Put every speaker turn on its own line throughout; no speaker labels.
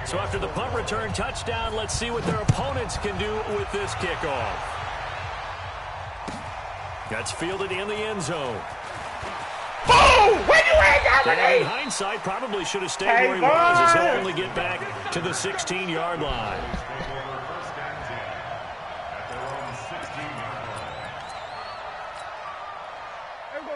So after the punt return touchdown, let's see what their opponents can do with this kickoff. That's fielded in the end zone.
Boom! Where you at, Dominique?
In hindsight, probably should have stayed where he was, as he'll only get back to the 16-yard line.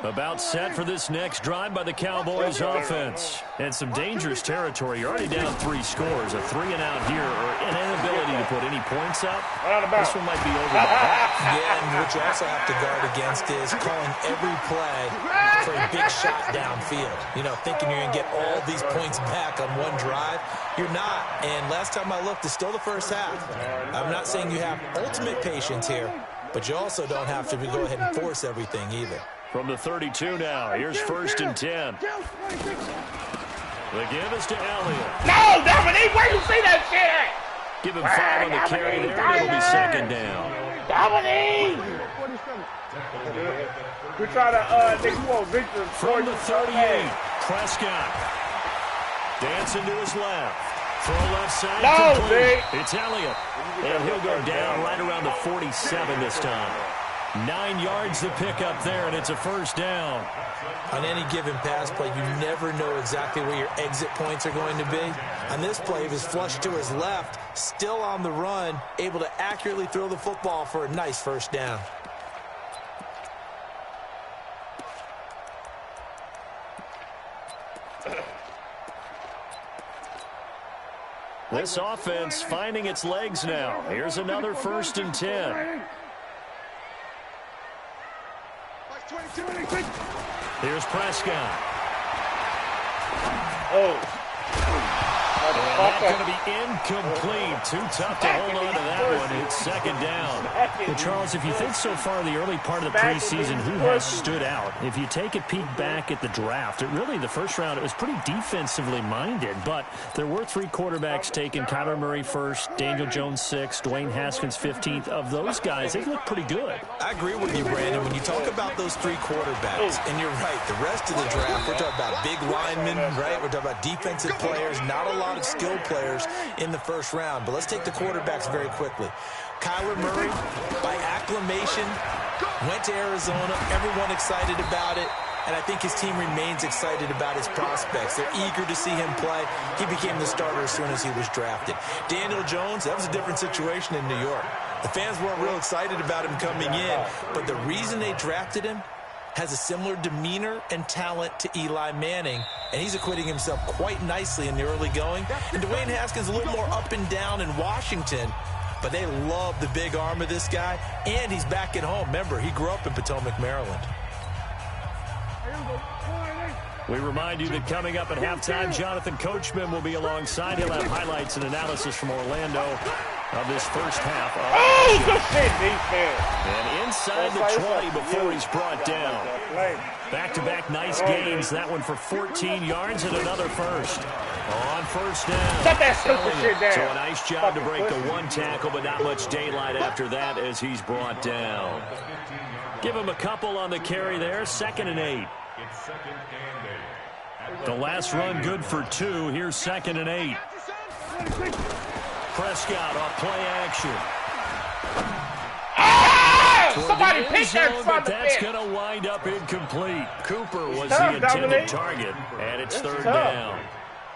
About set for this next drive by the Cowboys offense. And some dangerous territory. You're already down 3 scores. A 3-and-out here, or an inability to put any points up. This one might be over by half.
Yeah, and what you also have to guard against is calling every play for a big shot downfield. You know, thinking you're going to get all these points back on one drive. You're not. And last time I looked, it's still the first half. I'm not saying you have ultimate patience here, but you also don't have to go ahead and force everything either.
From the 32 now, here's 1st and 10. The give is to Elliott.
No, Dominique, where you see that shit?
Give him 5 on the carry there, and it'll be 2nd down.
Dominique! We're trying to, think you want Victor.
From the 38, Prescott. Dancing to his left. Throw left side.
No,
complete. It's Elliott. And he'll go down right around the 47 this time. 9 yards to pick up there, and it's a 1st down.
On any given pass play, you never know exactly where your exit points are going to be. On this play, he was flushed to his left, still on the run, able to accurately throw the football for a nice 1st down.
This offense finding its legs now. Here's another 1st and 10. Here's Prescott.
Oh.
That's going to be incomplete. Too tough to hold on to that one. It's 2nd down.
Well, Charles, if you think so far the early part of the preseason, who has stood out? If you take a peek back at the draft, the first round, it was pretty defensively minded, but there were 3 quarterbacks taken. Kyler Murray 1st, Daniel Jones 6th, Dwayne Haskins 15th. Of those guys, they look pretty good.
I agree with you, Brandon. When you talk about those 3 quarterbacks, and you're right, the rest of the draft, we're talking about big linemen, right? We're talking about defensive players, not a lot of skill players in the 1st round. But let's take the quarterbacks very quickly. Kyler Murray, by acclamation, went to Arizona. Everyone excited about it. And I think his team remains excited about his prospects. They're eager to see him play. He became the starter as soon as he was drafted. Daniel Jones, that was a different situation in New York. The fans weren't real excited about him coming in. But the reason they drafted him has a similar demeanor and talent to Eli Manning, and he's acquitting himself quite nicely in the early going. And Dwayne Haskins a little more up and down in Washington, but they love the big arm of this guy, and he's back at home. Remember, he grew up in Potomac, Maryland.
We remind you that coming up at halftime, Jonathan Coachman will be alongside. He'll have highlights and analysis from Orlando of this 1st half.
Oh, good shit, defense.
And inside the 20 before he's brought down. Back-to-back nice gains. That one for 14 yards and another 1st. On 1st down.
Shut that stupid shit down.
So a nice job to break the 1 tackle, but not much daylight after that as he's brought down. Give him a couple on the carry there. 2nd and 8. The last run good for 2. Here's 2nd and 8. Prescott off play action.
Somebody pick that
but that's going to wind up incomplete. Cooper was the intended target, and it's 3rd down.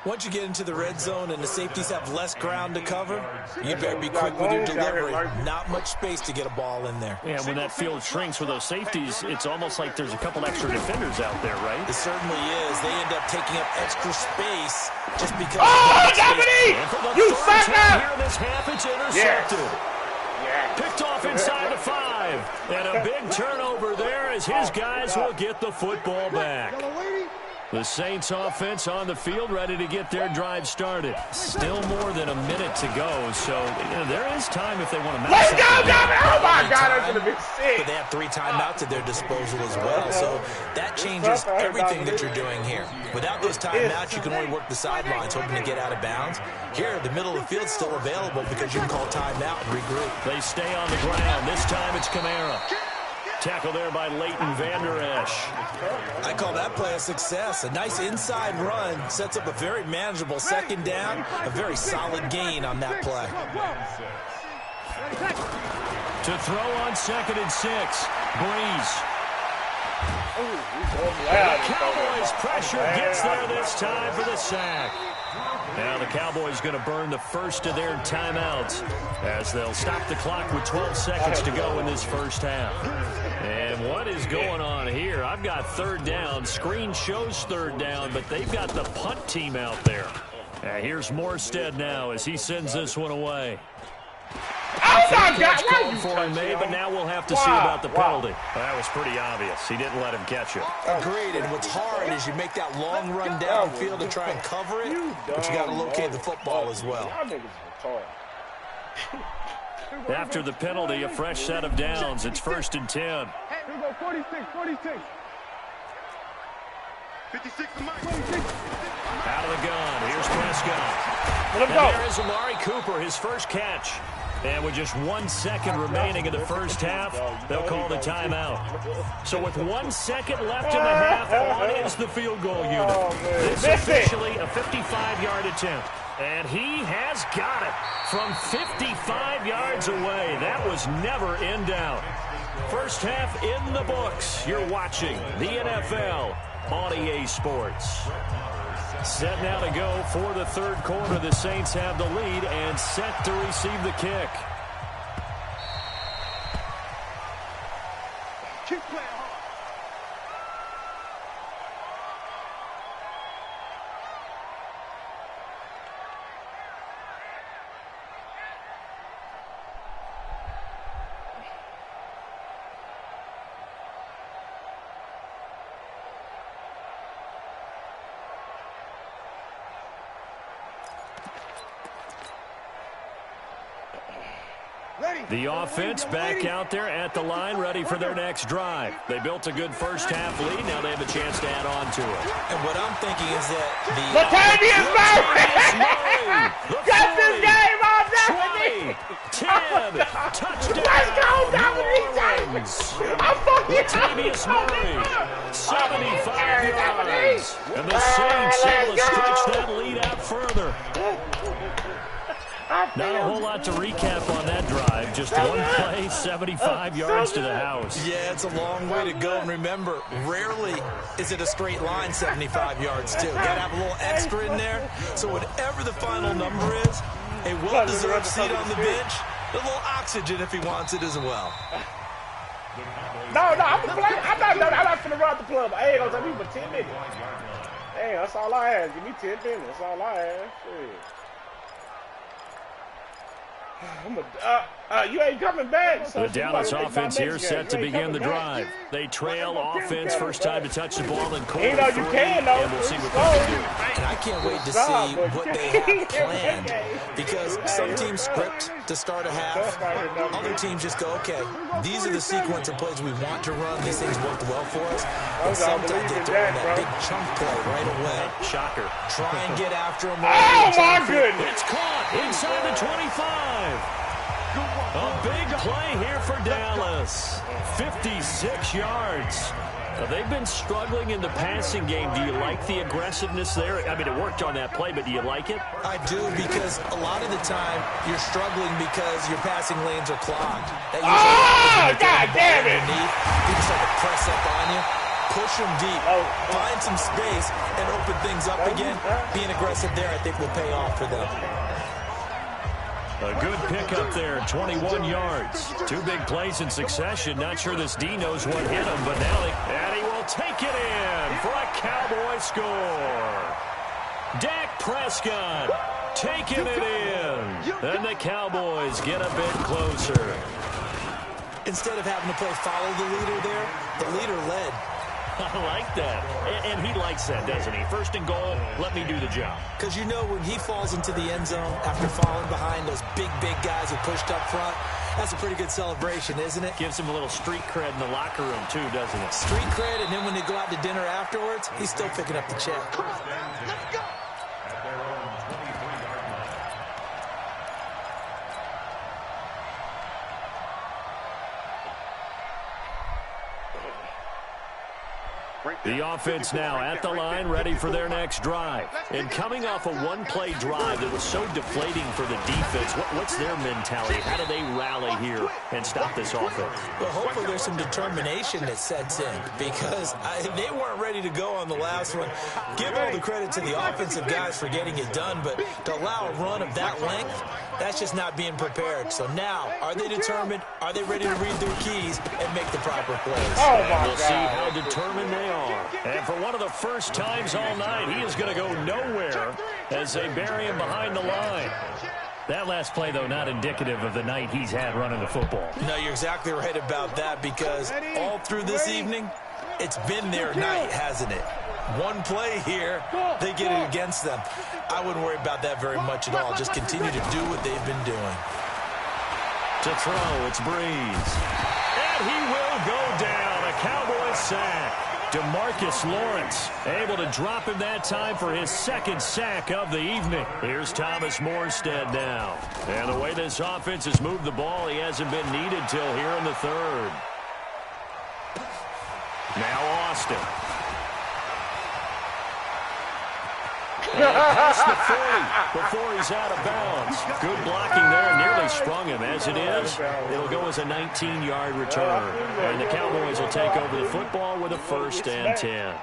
Once you get into the red zone and the safeties have less ground to cover, you better be quick with your delivery. Not much space to get a ball in there.
Yeah, when that field shrinks with those safeties, it's almost like there's a couple extra defenders out there, right?
It certainly is. They end up taking up extra space just because.
Oh, Dominique! You suck now!
Here in this half, it's intercepted.
Yeah.
Picked off inside the 5. And a big turnover there as his guys will get the football back. The Saints offense on the field, ready to get their drive started. Still more than a minute to go, so there is time if they want to match.
Let's go, Dominic! Oh, my God, that's going to be sick.
But they have 3 timeouts at their disposal as well, so that changes everything that you're doing here. Without those timeouts, you can only work the sidelines, hoping to get out of bounds. Here, the middle of the field's still available because you can call timeout and regroup.
They stay on the ground. This time it's Kamara. Tackle there by Leighton Vander Esch.
I call that play a success. A nice inside run sets up a very manageable second down, a very solid gain on that play.
To throw on 2nd and 6, Breeze. The Cowboys pressure gets there this time for the sack. Now the Cowboys going to burn the first of their timeouts as they'll stop the clock with 12 seconds to go in this first half. And what is going on here? I've got 3rd down. Screen shows 3rd down, but they've got the punt team out there. Here's Morstead now as he sends this one away.
Oh, my God.
Called for him, but now we'll have to see about the penalty. Well, that was pretty obvious. He didn't let him catch it.
Agreed, and what's hard is you make that long run downfield to try and cover it, but you got to locate the football as well.
After the penalty, a fresh set of downs. It's 1st and 10.
Here we go, 46. 56 to Mike.
Out of the gun. Here's Prescott.
Let him
and
go.
there is Amari Cooper, his first catch. And with just 1 second remaining in the first half, they'll call the timeout. So with 1 second left in the half, on is the field goal unit. This is officially a 55-yard attempt. And he has got it from 55 yards away. That was never in doubt. First half in the books. You're watching the NFL on EA Sports. Set now to go for the 3rd quarter. The Saints have the lead and set to receive the kick.
Keep playing hard.
The offense back out there at the line, ready for their next drive. They built a good first half lead. Now they have a chance to add on to it.
And what I'm thinking is that
Latavius Murray! Got this game on
20, 10, touchdown,
Let's go,
New Orleans. Latavius Murray, 75 yards. And the Saints able to stretch that lead out further. Not a whole lot to recap on that drive. Just one play, 75 yards to the house.
Yeah, it's a long way to go. And remember, rarely is it a straight line 75 yards, too. Got to have a little extra in there. So whatever the final number is, a well-deserved seat on the bench, a little oxygen if he wants it as well.
No, I'm not finna run the club. I ain't gonna take me for 10 minutes. Hey, that's all I ask. Give me 10 minutes. That's all I ask. Shit. You ain't coming back. So
the Dallas offense here set to begin the drive. They trail offense, first time to touch the ball in quarter three, and we'll see what they can do.
And I can't wait to see what they have planned, because some teams script to start a half. Other teams just go, okay, these are the sequence of plays we want to run. These things worked well for us. And sometimes they throw in that big chunk play right away.
Shocker.
Try and get after them.
Oh, my goodness.
It's caught inside the 25. A big play here for Dallas. 56 yards. They've been struggling in the passing game. Do you like the aggressiveness there? I mean, it worked on that play, but do you like it?
I do, because a lot of the time you're struggling because your passing lanes are clogged. That
God damn it!
People start to press up on you. Push them deep. Find some space and open things up again. Being aggressive there, I think, will pay off for them.
A good pickup there, 21 yards. Two big plays in succession. Not sure this D knows what hit him, but now and he will take it in for a Cowboy score. Dak Prescott taking it in. And the Cowboys get a bit closer.
Instead of having to play follow the leader there, the leader led.
I like that. And he likes that, doesn't he? First and goal, let me do the job.
Because you know when he falls into the end zone after falling behind those big guys who pushed up front, that's a pretty good celebration, isn't it?
Gives him a little street cred in the locker room, too, doesn't it?
Street cred, and then when they go out to dinner afterwards, he's still picking up the check.
Let's go.
The offense now at the line, ready for their next drive. And coming off a one-play drive that was so deflating for the defense, what's their mentality? How do they rally here and stop this offense?
Well, hopefully there's some determination that sets in because they weren't ready to go on the last one. Give all the credit to the offensive guys for getting it done, but to allow a run of that length, that's just not being prepared. So now, are they determined? Are they ready to read their keys and make the proper plays?
Oh,
we'll see how determined they are. And for one of the first times all night, he is going to go nowhere as they bury him behind the line. That last play, though, not indicative of the night he's had running the football.
No, you're exactly right about that because all through this evening, it's been their night, hasn't it? One play here, they get it against them. I wouldn't worry about that very much at all. Just continue to do what they've been doing.
To throw, it's Breeze. And he will go down. A Cowboys sack. DeMarcus Lawrence able to drop him that time for his second sack of the evening. Here's Thomas Morstead now. And the way this offense has moved the ball, he hasn't been needed till here in the third. Now Austin. Past the 40 before he's out of bounds. Good blocking there. Nearly sprung him. As it is, it'll go as a 19-yard return. And the Cowboys will take over the football with a 1st and 10.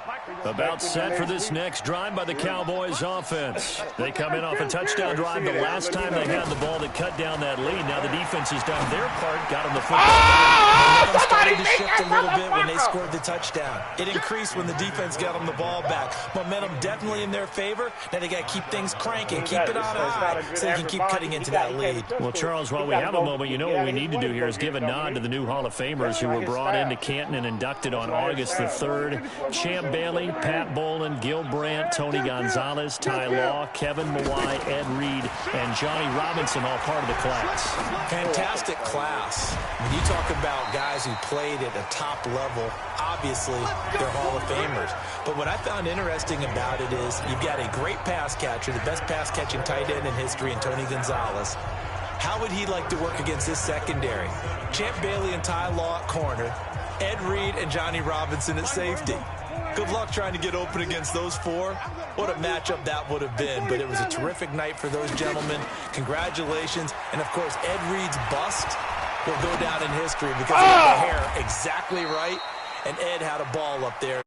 About set for this next drive by the Cowboys offense. They come in off a touchdown drive the last time they had the ball that cut down that lead. Now the defense has done their part, got them the football.
Started to shift a little bit when they scored the touchdown. It increased when the defense got them the ball back. Momentum definitely in their favor. Now they got to keep things cranking, keep it on high, so they can keep cutting into that lead.
Well, Charles, while we have a moment, you know what we need to do here is give a nod to the new Hall of Famers who were brought into Canton and inducted on August the 3rd. Champ Bailey, Pat Bolin, Gil Brandt, Tony Gonzalez, Ty Law, Kevin Mawai, Ed Reed, and Johnny Robinson, all part of the class.
Fantastic class. When you talk about guys who played at a top level, obviously they're Hall of Famers. But what I found interesting about it is you've got a great pass catcher, the best pass-catching tight end in history, in Tony Gonzalez. How would he like to work against this secondary? Champ Bailey and Ty Law at corner, Ed Reed and Johnny Robinson at safety. Good luck trying to get open against those four. What a matchup that would have been. But it was a terrific night for those gentlemen. Congratulations. And, of course, Ed Reed's bust will go down in history because he had the hair exactly right. And Ed had a ball up there